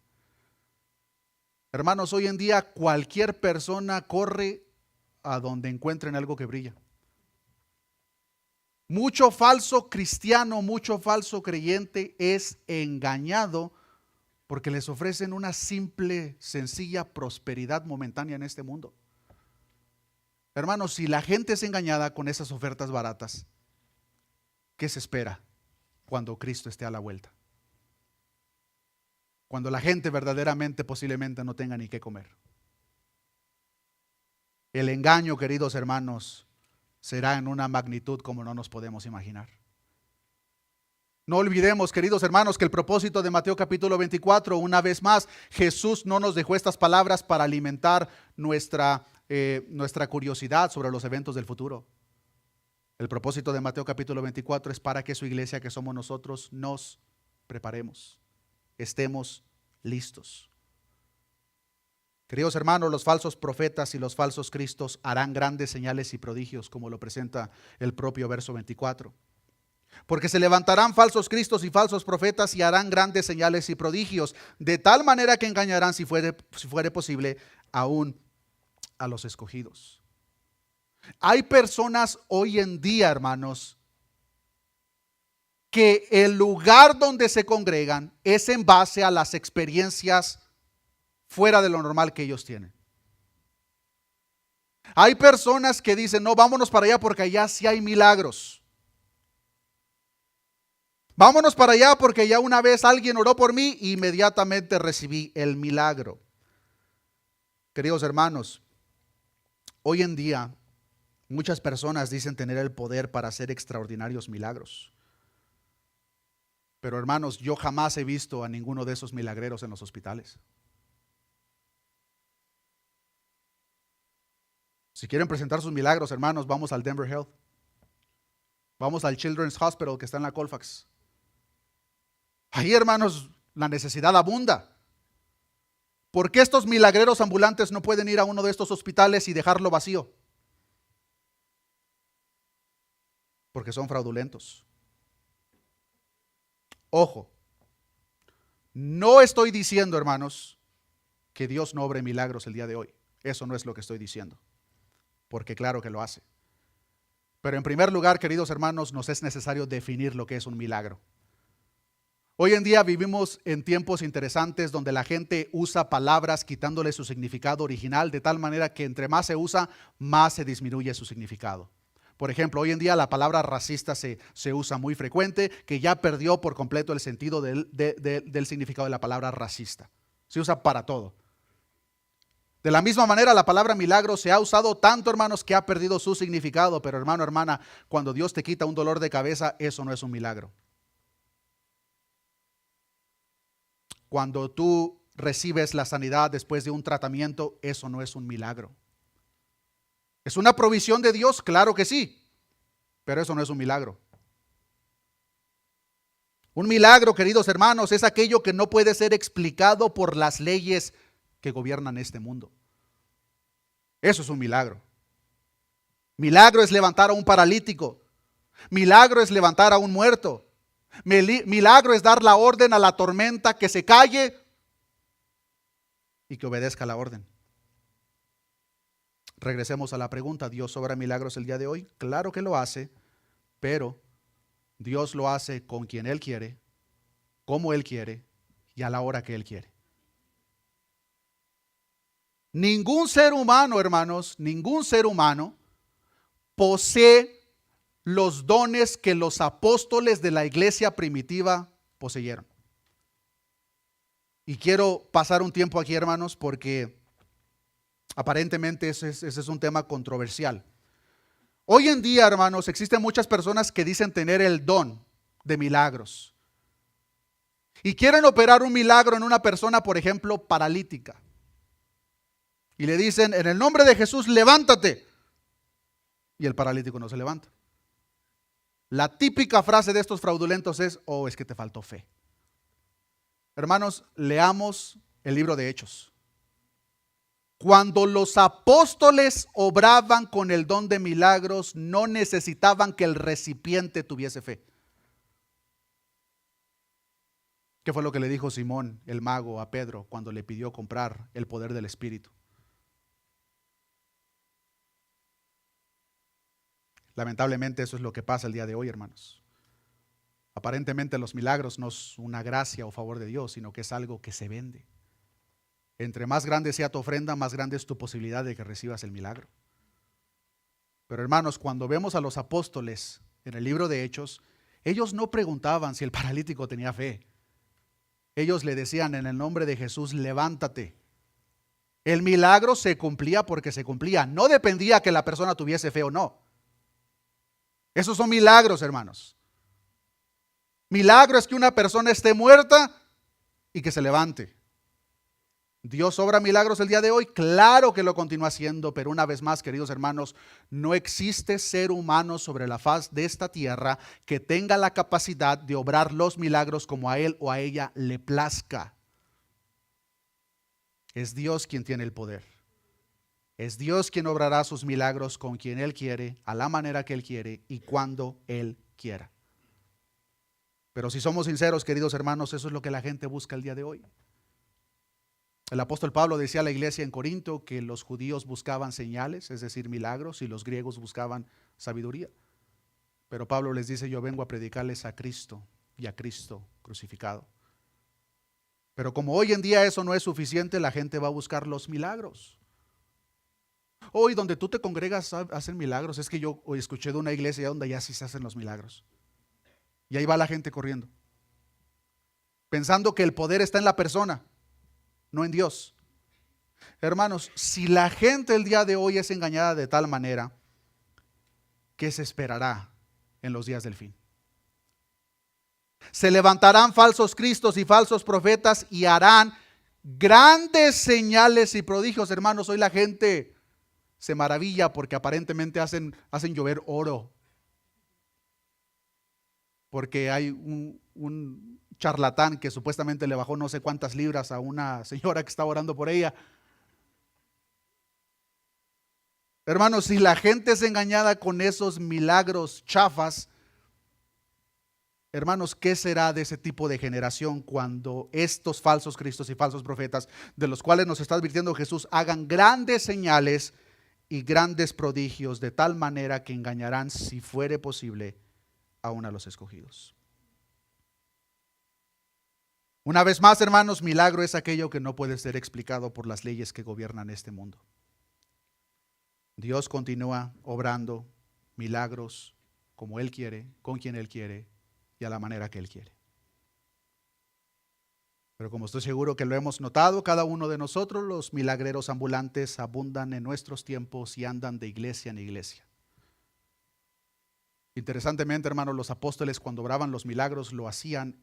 Hermanos, hoy en día cualquier persona corre a donde encuentren algo que brilla. Mucho falso cristiano, mucho falso creyente es engañado porque les ofrecen una simple, sencilla prosperidad momentánea en este mundo. Hermanos, si la gente es engañada con esas ofertas baratas, ¿qué se espera cuando Cristo esté a la vuelta? Cuando la gente verdaderamente posiblemente no tenga ni qué comer. El engaño, queridos hermanos, será en una magnitud como no nos podemos imaginar. No olvidemos, queridos hermanos, que el propósito de Mateo capítulo 24, una vez más, Jesús no nos dejó estas palabras para alimentar nuestra curiosidad sobre los eventos del futuro. El propósito de Mateo capítulo 24 es para que su iglesia, que somos nosotros, nos preparemos, estemos listos. Queridos hermanos, los falsos profetas y los falsos cristos harán grandes señales y prodigios, como lo presenta el propio verso 24. Porque se levantarán falsos cristos y falsos profetas y harán grandes señales y prodigios, de tal manera que engañarán, si fuere posible, aún a los escogidos. Hay personas hoy en día, hermanos, que el lugar donde se congregan es en base a las experiencias fuera de lo normal que ellos tienen. Hay personas que dicen, no, vámonos para allá porque allá sí hay milagros. Vámonos para allá porque ya una vez alguien oró por mí e inmediatamente recibí el milagro. Queridos hermanos, hoy en día muchas personas dicen tener el poder para hacer extraordinarios milagros. Pero hermanos, yo jamás he visto a ninguno de esos milagreros en los hospitales. Si quieren presentar sus milagros, hermanos, vamos al Denver Health. Vamos al Children's Hospital que está en la Colfax. Ahí, hermanos, la necesidad abunda. ¿Por qué estos milagreros ambulantes no pueden ir a uno de estos hospitales y dejarlo vacío? Porque son fraudulentos. Ojo, no estoy diciendo, hermanos, que Dios no obre milagros el día de hoy. Eso no es lo que estoy diciendo, porque claro que lo hace. Pero en primer lugar, queridos hermanos, nos es necesario definir lo que es un milagro. Hoy en día vivimos en tiempos interesantes donde la gente usa palabras quitándole su significado original, de tal manera que entre más se usa, más se disminuye su significado. Por ejemplo, hoy en día la palabra racista se usa muy frecuente, que ya perdió por completo el sentido del significado de la palabra racista. Se usa para todo. De la misma manera, la palabra milagro se ha usado tanto, hermanos, que ha perdido su significado. Pero hermano, hermana, cuando Dios te quita un dolor de cabeza, eso no es un milagro. Cuando tú recibes la sanidad después de un tratamiento, eso no es un milagro. ¿Es una provisión de Dios? Claro que sí, pero eso no es un milagro. Un milagro, queridos hermanos, es aquello que no puede ser explicado por las leyes que gobiernan este mundo. Eso es un milagro. Milagro es levantar a un paralítico. Milagro es levantar a un muerto. Milagro es dar la orden a la tormenta que se calle y que obedezca la orden. Regresemos a la pregunta, ¿Dios obra milagros el día de hoy? Claro que lo hace, pero Dios lo hace con quien Él quiere, como Él quiere y a la hora que Él quiere. Ningún ser humano, hermanos, ningún ser humano posee los dones que los apóstoles de la iglesia primitiva poseyeron. Y quiero pasar un tiempo aquí, hermanos, porque aparentemente ese es un tema controversial. Hoy en día, hermanos, existen muchas personas que dicen tener el don de milagros y quieren operar un milagro en una persona, por ejemplo, paralítica. Y le dicen, en el nombre de Jesús, levántate. Y el paralítico no se levanta. La típica frase de estos fraudulentos es, oh, es que te faltó fe. Hermanos, leamos el libro de Hechos. Cuando los apóstoles obraban con el don de milagros, no necesitaban que el recipiente tuviese fe. ¿Qué fue lo que le dijo Simón, el mago, a Pedro cuando le pidió comprar el poder del Espíritu? Lamentablemente eso es lo que pasa el día de hoy, hermanos. Aparentemente los milagros no es una gracia o favor de Dios, sino que es algo que se vende. Entre más grande sea tu ofrenda, más grande es tu posibilidad de que recibas el milagro. Pero hermanos, cuando vemos a los apóstoles en el libro de Hechos, ellos no preguntaban si el paralítico tenía fe. Ellos le decían en el nombre de Jesús, levántate. El milagro se cumplía porque se cumplía. No dependía que la persona tuviese fe o no. Esos son milagros, hermanos. Milagro es que una persona esté muerta y que se levante. ¿Dios obra milagros el día de hoy? Claro que lo continúa haciendo, pero una vez más, queridos hermanos, no existe ser humano sobre la faz de esta tierra que tenga la capacidad de obrar los milagros como a él o a ella le plazca. Es Dios quien tiene el poder. Es Dios quien obrará sus milagros con quien Él quiere, a la manera que Él quiere y cuando Él quiera. Pero si somos sinceros, queridos hermanos, eso es lo que la gente busca el día de hoy. El apóstol Pablo decía a la iglesia en Corinto que los judíos buscaban señales, es decir, milagros, y los griegos buscaban sabiduría. Pero Pablo les dice, yo vengo a predicarles a Cristo y a Cristo crucificado. Pero como hoy en día eso no es suficiente, la gente va a buscar los milagros. Hoy donde tú te congregas hacen milagros. Es que yo hoy escuché de una iglesia donde ya sí se hacen los milagros. Y ahí va la gente corriendo, pensando que el poder está en la persona, no en Dios. Hermanos, si la gente el día de hoy es engañada de tal manera, ¿qué se esperará en los días del fin? Se levantarán falsos cristos y falsos profetas y harán grandes señales y prodigios. Hermanos, hoy la gente se maravilla porque aparentemente hacen llover oro. Porque hay un charlatán que supuestamente le bajó no sé cuántas libras a una señora que estaba orando por ella. Hermanos, si la gente es engañada con esos milagros chafas, hermanos, ¿qué será de ese tipo de generación cuando estos falsos cristos y falsos profetas, de los cuales nos está advirtiendo Jesús, hagan grandes señales y grandes prodigios de tal manera que engañarán, si fuere posible, aún a los escogidos? Una vez más, hermanos, milagro es aquello que no puede ser explicado por las leyes que gobiernan este mundo. Dios continúa obrando milagros como Él quiere, con quien Él quiere y a la manera que Él quiere. Pero como estoy seguro que lo hemos notado, cada uno de nosotros, los milagreros ambulantes abundan en nuestros tiempos y andan de iglesia en iglesia. Interesantemente, hermanos, los apóstoles cuando obraban los milagros lo hacían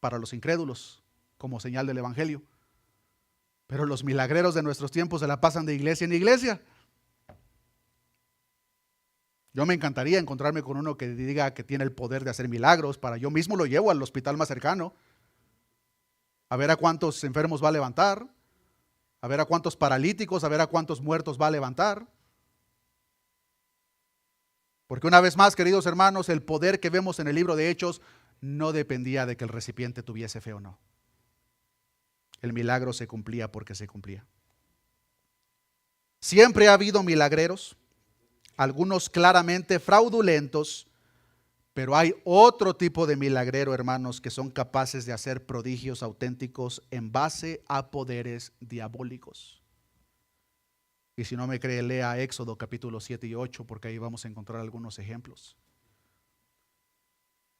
para los incrédulos, como señal del evangelio. Pero los milagreros de nuestros tiempos se la pasan de iglesia en iglesia. Yo me encantaría encontrarme con uno que diga que tiene el poder de hacer milagros. Para yo mismo lo llevo al hospital más cercano, a ver a cuántos enfermos va a levantar, a ver a cuántos paralíticos, a ver a cuántos muertos va a levantar. Porque una vez más, queridos hermanos, el poder que vemos en el libro de Hechos no dependía de que el recipiente tuviese fe o no. El milagro se cumplía porque se cumplía. Siempre ha habido milagreros, algunos claramente fraudulentos, pero hay otro tipo de milagrero, hermanos, que son capaces de hacer prodigios auténticos en base a poderes diabólicos. Y si no me cree, lea Éxodo capítulo 7 y 8, porque ahí vamos a encontrar algunos ejemplos.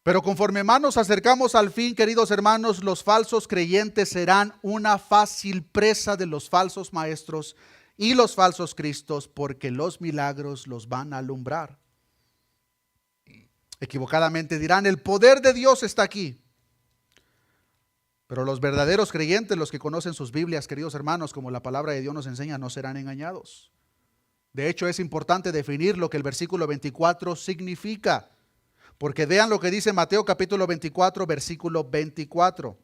Pero conforme más nos acercamos al fin, queridos hermanos, los falsos creyentes serán una fácil presa de los falsos maestros y los falsos cristos, porque los milagros los van a alumbrar. Equivocadamente dirán, el poder de Dios está aquí. Pero los verdaderos creyentes, los que conocen sus Biblias, queridos hermanos, como la palabra de Dios nos enseña, no serán engañados. De hecho, es importante definir lo que el versículo 24 significa. Porque vean lo que dice Mateo capítulo 24, versículo 24.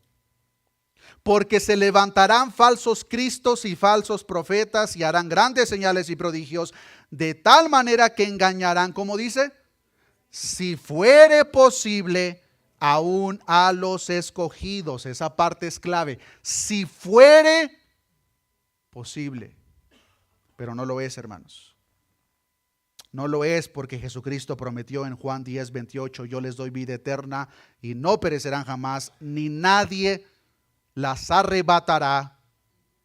Porque se levantarán falsos cristos y falsos profetas y harán grandes señales y prodigios, de tal manera que engañarán, como dice, si fuere posible, aún a los escogidos. Esa parte es clave. Si fuere posible. Pero no lo es, hermanos. No lo es, porque Jesucristo prometió en Juan 10, 28, yo les doy vida eterna y no perecerán jamás, ni nadie las arrebatará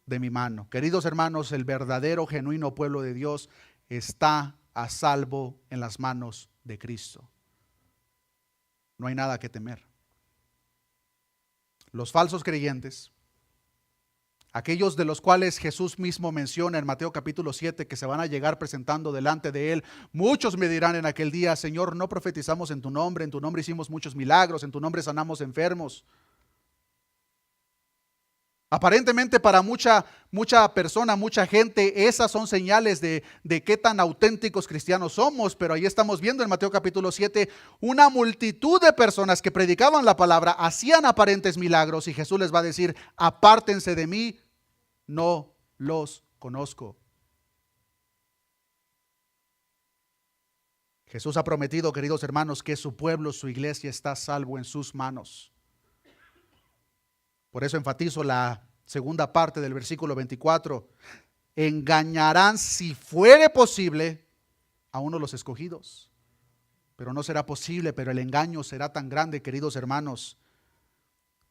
de mi mano. Queridos hermanos, el verdadero, genuino pueblo de Dios está a salvo en las manos de Cristo. No hay nada que temer. Los falsos creyentes, aquellos de los cuales Jesús mismo menciona en Mateo capítulo 7 que se van a llegar presentando delante de Él, muchos me dirán en aquel día, Señor, no profetizamos en tu nombre hicimos muchos milagros, en tu nombre sanamos enfermos. Aparentemente para mucha persona, mucha gente, esas son señales de qué tan auténticos cristianos somos, pero ahí estamos viendo en Mateo capítulo 7 una multitud de personas que predicaban la palabra, hacían aparentes milagros y Jesús les va a decir, apártense de mí, no los conozco. Jesús ha prometido, queridos hermanos, que su pueblo, su iglesia está a salvo en sus manos. Por eso enfatizo la segunda parte del versículo 24. Engañarán, si fuere posible, a uno de los escogidos. Pero no será posible, pero el engaño será tan grande, queridos hermanos,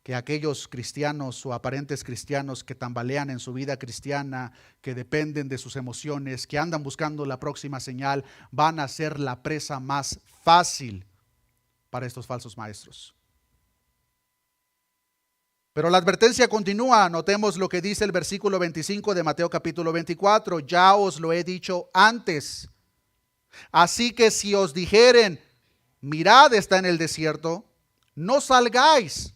que aquellos cristianos o aparentes cristianos que tambalean en su vida cristiana, que dependen de sus emociones, que andan buscando la próxima señal, van a ser la presa más fácil para estos falsos maestros. Pero la advertencia continúa. Notemos lo que dice el versículo 25 de Mateo capítulo 24. Ya os lo he dicho antes. Así que si os dijeren, mirad, está en el desierto, no salgáis.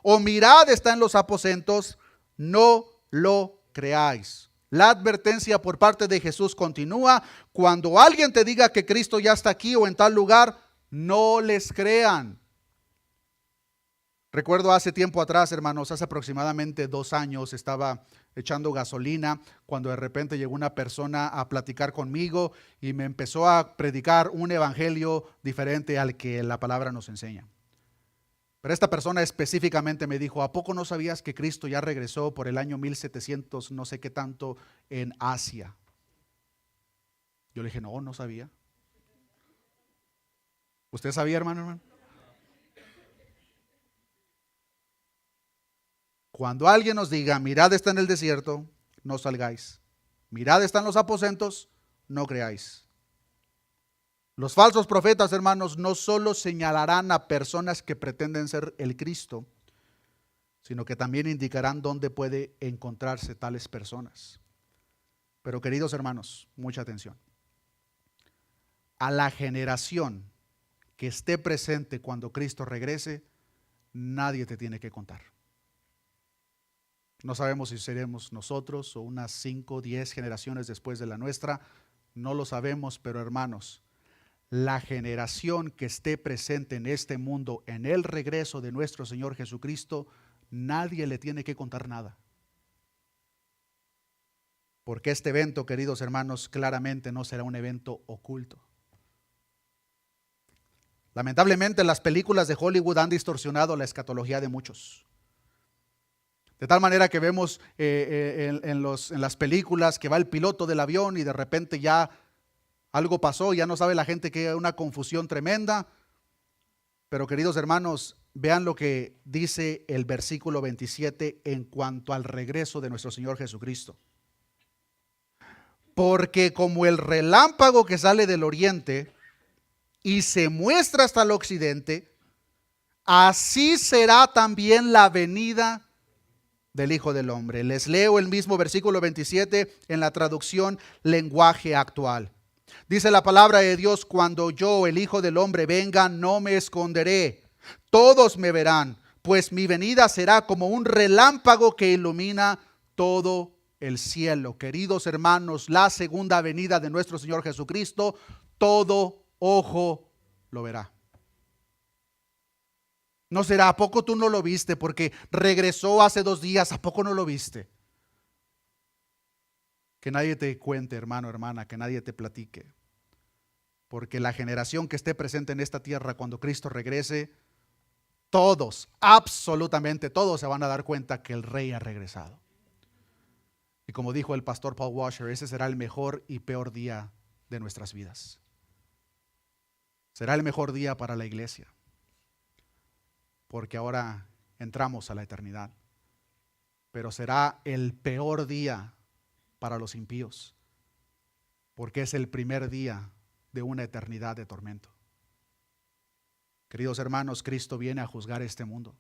O mirad, está en los aposentos, no lo creáis. La advertencia por parte de Jesús continúa. Cuando alguien te diga que Cristo ya está aquí o en tal lugar, no les crean. Recuerdo hace tiempo atrás, hermanos, hace aproximadamente 2 años, estaba echando gasolina cuando de repente llegó una persona a platicar conmigo y me empezó a predicar un evangelio diferente al que la palabra nos enseña. Pero esta persona específicamente me dijo, ¿a poco no sabías que Cristo ya regresó por el año 1700, no sé qué tanto, en Asia? Yo le dije, no sabía. ¿Usted sabía, hermano? Cuando alguien nos diga, mirad, está en el desierto, no salgáis. Mirad, está en los aposentos, no creáis. Los falsos profetas, hermanos, no solo señalarán a personas que pretenden ser el Cristo, sino que también indicarán dónde puede encontrarse tales personas. Pero queridos hermanos, mucha atención. A la generación que esté presente cuando Cristo regrese, nadie te tiene que contar. No sabemos si seremos nosotros o unas 5 o 10 generaciones después de la nuestra. No lo sabemos, pero hermanos, la generación que esté presente en este mundo, en el regreso de nuestro Señor Jesucristo, nadie le tiene que contar nada. Porque este evento, queridos hermanos, claramente no será un evento oculto. Lamentablemente, las películas de Hollywood han distorsionado la escatología de muchos. De tal manera que vemos en las películas que va el piloto del avión y de repente ya algo pasó, ya no sabe la gente, que hay una confusión tremenda. Pero queridos hermanos, vean lo que dice el versículo 27 en cuanto al regreso de nuestro Señor Jesucristo. Porque como el relámpago que sale del oriente y se muestra hasta el occidente, así será también la venida del Hijo del Hombre. Les leo el mismo versículo 27 en la traducción lenguaje actual. Dice la palabra de Dios: cuando yo, el Hijo del Hombre, venga, no me esconderé. Todos me verán, pues mi venida será como un relámpago que ilumina todo el cielo. Queridos hermanos, la segunda venida de nuestro Señor Jesucristo, todo ojo lo verá. No será, ¿a poco tú no lo viste? Porque regresó hace 2 días, ¿a poco no lo viste? Que nadie te cuente, hermano, hermana, que nadie te platique. Porque la generación que esté presente en esta tierra cuando Cristo regrese, todos, absolutamente todos se van a dar cuenta que el Rey ha regresado. Y como dijo el pastor Paul Washer, ese será el mejor y peor día de nuestras vidas. Será el mejor día para la iglesia, porque ahora entramos a la eternidad. Pero será el peor día para los impíos, porque es el primer día de una eternidad de tormento. Queridos hermanos, Cristo viene a juzgar este mundo.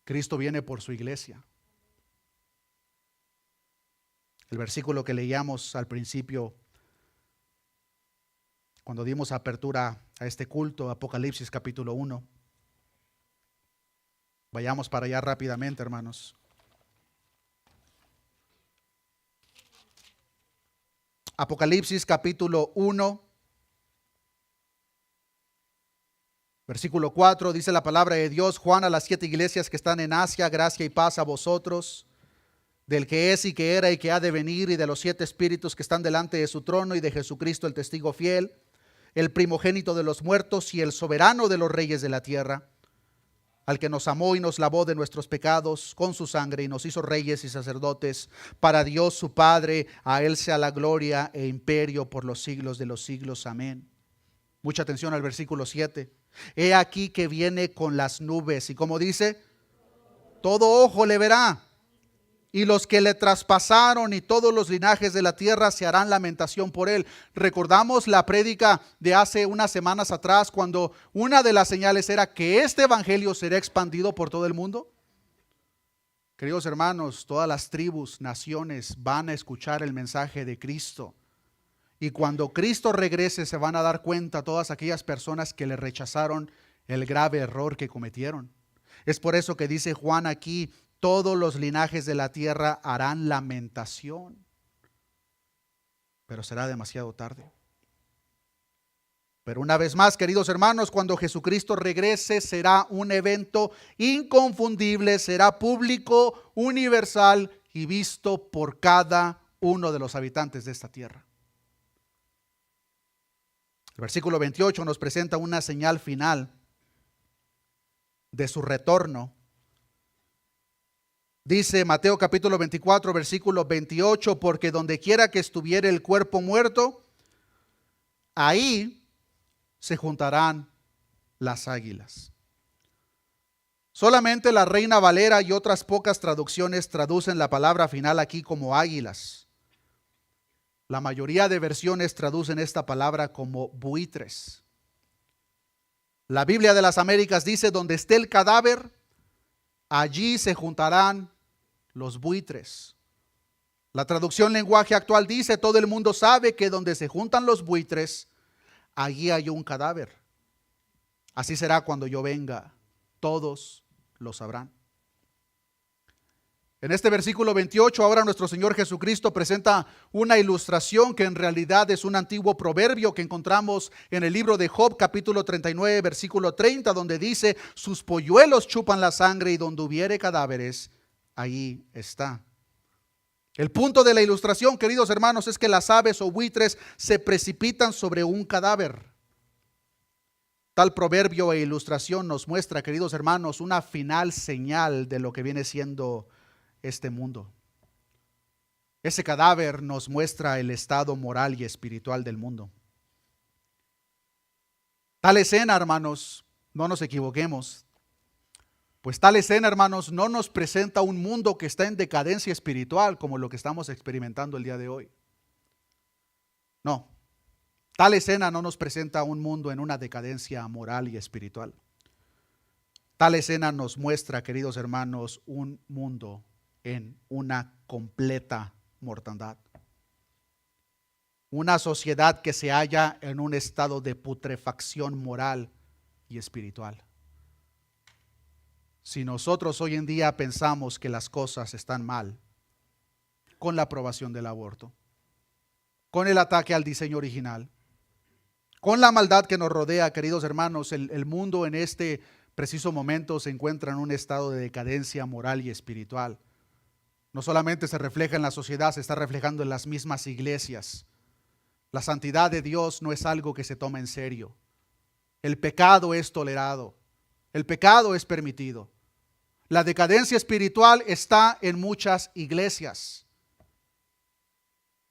Cristo viene por su iglesia. El versículo que leíamos al principio, cuando dimos apertura a este culto, Apocalipsis capítulo 1. Vayamos para allá rápidamente, hermanos. Apocalipsis capítulo 1, versículo 4, dice la palabra de Dios: Juan, a las 7 iglesias que están en Asia, gracia y paz a vosotros, del que es y que era y que ha de venir, y de los 7 espíritus que están delante de su trono, y de Jesucristo el testigo fiel, el primogénito de los muertos y el soberano de los reyes de la tierra, al que nos amó y nos lavó de nuestros pecados con su sangre y nos hizo reyes y sacerdotes para Dios su Padre. A él sea la gloria e imperio por los siglos de los siglos. Amén. Mucha atención al versículo 7. He aquí que viene con las nubes, y como dice, todo ojo le verá, y los que le traspasaron y todos los linajes de la tierra se harán lamentación por él. Recordamos la prédica de hace unas semanas atrás, cuando una de las señales era que este evangelio será expandido por todo el mundo. Queridos hermanos, todas las tribus, naciones van a escuchar el mensaje de Cristo. Y cuando Cristo regrese, se van a dar cuenta todas aquellas personas que le rechazaron el grave error que cometieron. Es por eso que dice Juan aquí: todos los linajes de la tierra harán lamentación. Pero será demasiado tarde. Pero una vez más, queridos hermanos, cuando Jesucristo regrese, será un evento inconfundible, será público, universal y visto por cada uno de los habitantes de esta tierra. El versículo 28 nos presenta una señal final de su retorno. Dice Mateo capítulo 24, versículo 28, porque donde quiera que estuviere el cuerpo muerto, ahí se juntarán las águilas. Solamente la Reina Valera y otras pocas traducciones traducen la palabra final aquí como águilas. La mayoría de versiones traducen esta palabra como buitres. La Biblia de las Américas dice: donde esté el cadáver, allí se juntarán los buitres. La traducción lenguaje actual dice: todo el mundo sabe que donde se juntan los buitres, allí hay un cadáver. Así será cuando yo venga, todos lo sabrán. En este versículo 28, ahora nuestro Señor Jesucristo presenta una ilustración que en realidad es un antiguo proverbio que encontramos en el libro de Job, capítulo 39, versículo 30, donde dice: sus polluelos chupan la sangre y donde hubiere cadáveres, ahí está. El punto de la ilustración, queridos hermanos, es que las aves o buitres se precipitan sobre un cadáver. Tal proverbio e ilustración nos muestra, queridos hermanos, una final señal de lo que viene siendo este mundo. Ese cadáver nos muestra el estado moral y espiritual del mundo. Tal escena, hermanos, no nos equivoquemos, pues tal escena, hermanos, no nos presenta un mundo que está en decadencia espiritual como lo que estamos experimentando el día de hoy. No, tal escena no nos presenta un mundo en una decadencia moral y espiritual. Tal escena nos muestra, queridos hermanos, un mundo en una completa mortandad. Una sociedad que se halla en un estado de putrefacción moral y espiritual. Si nosotros hoy en día pensamos que las cosas están mal, con la aprobación del aborto, con el ataque al diseño original, con la maldad que nos rodea, queridos hermanos, el mundo en este preciso momento se encuentra en un estado de decadencia moral y espiritual. No solamente se refleja en la sociedad, se está reflejando en las mismas iglesias. La santidad de Dios no es algo que se toma en serio. El pecado es tolerado. El pecado es permitido. La decadencia espiritual está en muchas iglesias.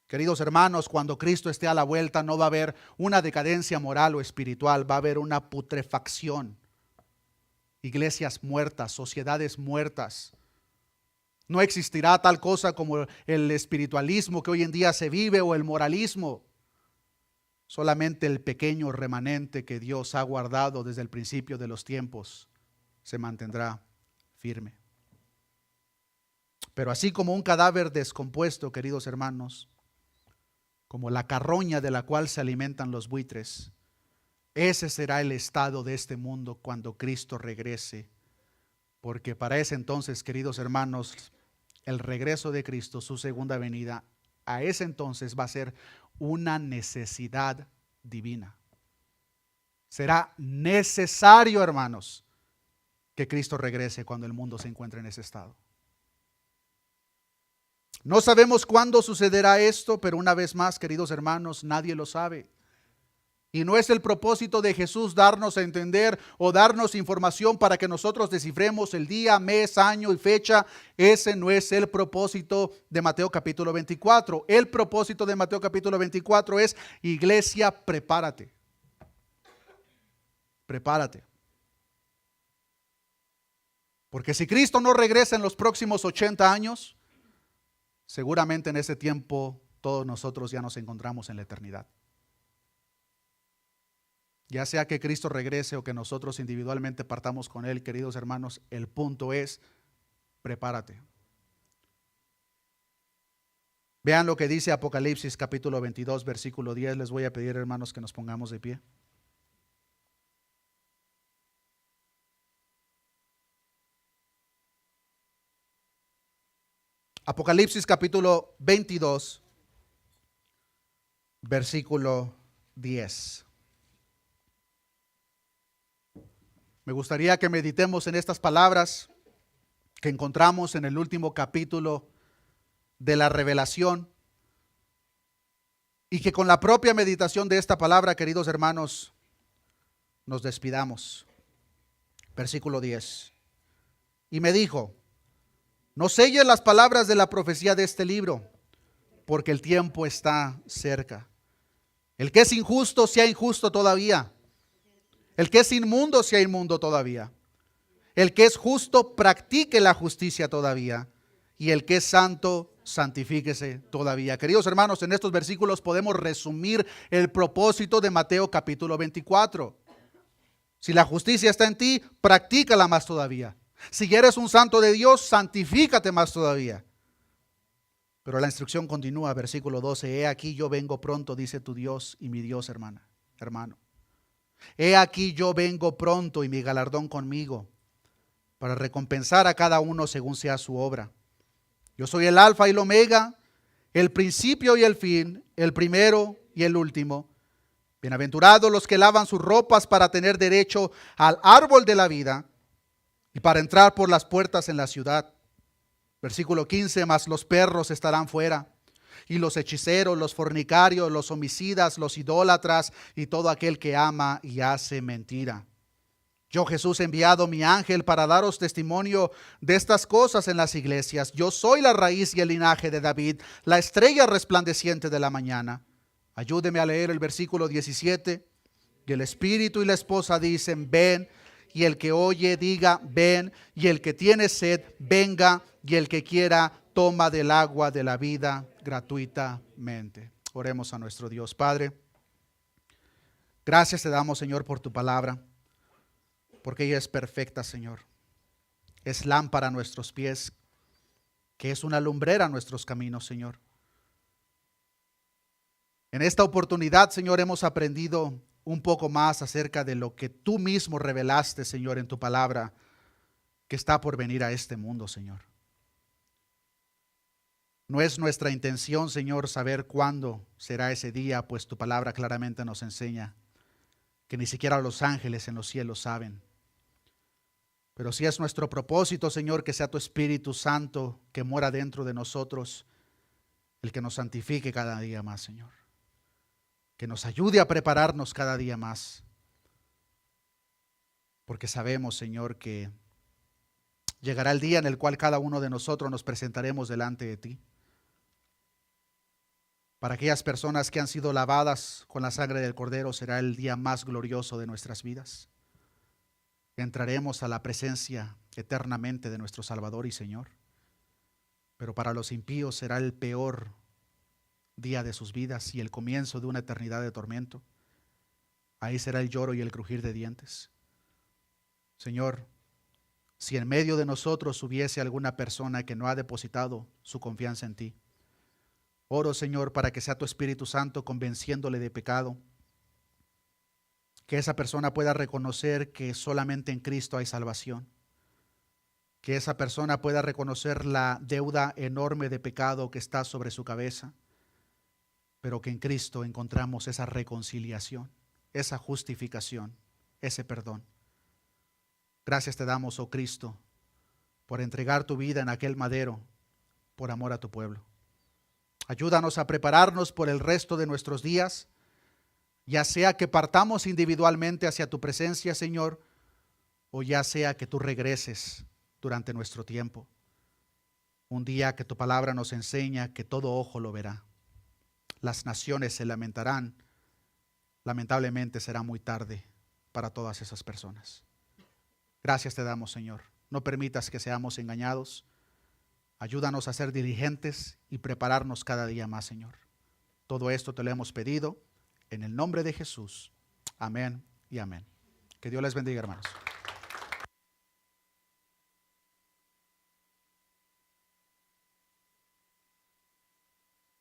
Queridos hermanos, cuando Cristo esté a la vuelta no va a haber una decadencia moral o espiritual, va a haber una putrefacción. Iglesias muertas, sociedades muertas. No existirá tal cosa como el espiritualismo que hoy en día se vive o el moralismo. Solamente el pequeño remanente que Dios ha guardado desde el principio de los tiempos se mantendrá firme. Pero así como un cadáver descompuesto, queridos hermanos, como la carroña de la cual se alimentan los buitres, ese será el estado de este mundo cuando Cristo regrese. Porque para ese entonces, queridos hermanos, el regreso de Cristo, su segunda venida, a ese entonces va a ser una necesidad divina. Será necesario, hermanos, que Cristo regrese cuando el mundo se encuentre en ese estado. No sabemos cuándo sucederá esto, pero una vez más, queridos hermanos, nadie lo sabe. Y no es el propósito de Jesús darnos a entender o darnos información para que nosotros descifremos el día, mes, año y fecha. Ese no es el propósito de Mateo capítulo 24. El propósito de Mateo capítulo 24 es: iglesia, prepárate. Prepárate. Porque si Cristo no regresa en los próximos 80 años, seguramente en ese tiempo todos nosotros ya nos encontramos en la eternidad. Ya sea que Cristo regrese o que nosotros individualmente partamos con Él, queridos hermanos, el punto es: prepárate. Vean lo que dice Apocalipsis capítulo 22, versículo 10. Les voy a pedir, hermanos, que nos pongamos de pie. Apocalipsis capítulo 22, versículo 10. Me gustaría que meditemos en estas palabras que encontramos en el último capítulo de la Revelación y que con la propia meditación de esta palabra, queridos hermanos, nos despidamos. Versículo 10. Y me dijo: no selles las palabras de la profecía de este libro, porque el tiempo está cerca. El que es injusto sea injusto todavía. El que es inmundo sea inmundo todavía. El que es justo practique la justicia todavía. Y el que es santo santifíquese todavía. Queridos hermanos, en estos versículos podemos resumir el propósito de Mateo capítulo 24. Si la justicia está en ti, practícala más todavía. Si eres un santo de Dios, santifícate más todavía. Pero la instrucción continúa, versículo 12. He aquí yo vengo pronto, dice tu Dios y mi Dios, hermano. He aquí yo vengo pronto y mi galardón conmigo, para recompensar a cada uno según sea su obra. Yo soy el alfa y el omega, el principio y el fin, el primero y el último. Bienaventurados los que lavan sus ropas para tener derecho al árbol de la vida y para entrar por las puertas en la ciudad. Versículo 15, mas los perros estarán fuera, y los hechiceros, los fornicarios, los homicidas, los idólatras y todo aquel que ama y hace mentira. Yo, Jesús, he enviado mi ángel para daros testimonio de estas cosas en las iglesias. Yo soy la raíz y el linaje de David, la estrella resplandeciente de la mañana. Ayúdeme a leer el versículo 17. Y el espíritu y la esposa dicen, ven. Y el que oye diga, ven. Y el que tiene sed, venga. Y el que quiera, toma del agua de la vida gratuitamente. Oremos a nuestro Dios. Padre, gracias te damos, Señor, por tu palabra, porque ella es perfecta, Señor. Es lámpara a nuestros pies, que es una lumbrera a nuestros caminos, Señor. En esta oportunidad, Señor, hemos aprendido un poco más acerca de lo que tú mismo revelaste, Señor, en tu palabra, que está por venir a este mundo, Señor. No es nuestra intención, Señor, saber cuándo será ese día, pues tu palabra claramente nos enseña que ni siquiera los ángeles en los cielos saben. Pero sí es nuestro propósito, Señor, que sea tu Espíritu Santo que mora dentro de nosotros, el que nos santifique cada día más, Señor. Que nos ayude a prepararnos cada día más. Porque sabemos, Señor, que llegará el día en el cual cada uno de nosotros nos presentaremos delante de ti. Para aquellas personas que han sido lavadas con la sangre del Cordero será el día más glorioso de nuestras vidas. Entraremos a la presencia eternamente de nuestro Salvador y Señor. Pero para los impíos será el peor día de sus vidas y el comienzo de una eternidad de tormento. Ahí será el lloro y el crujir de dientes. Señor, si en medio de nosotros hubiese alguna persona que no ha depositado su confianza en ti, oro, Señor, para que sea tu Espíritu Santo convenciéndole de pecado, que esa persona pueda reconocer que solamente en Cristo hay salvación, que esa persona pueda reconocer la deuda enorme de pecado que está sobre su cabeza, pero que en Cristo encontramos esa reconciliación, esa justificación, ese perdón. Gracias te damos, oh Cristo, por entregar tu vida en aquel madero por amor a tu pueblo. Ayúdanos a prepararnos por el resto de nuestros días, ya sea que partamos individualmente hacia tu presencia, Señor, o ya sea que tú regreses durante nuestro tiempo. Un día que tu palabra nos enseña que todo ojo lo verá. Las naciones se lamentarán. Lamentablemente será muy tarde para todas esas personas. Gracias te damos, Señor. No permitas que seamos engañados. Ayúdanos a ser diligentes y prepararnos cada día más, Señor. Todo esto te lo hemos pedido en el nombre de Jesús. Amén y amén. Que Dios les bendiga, hermanos.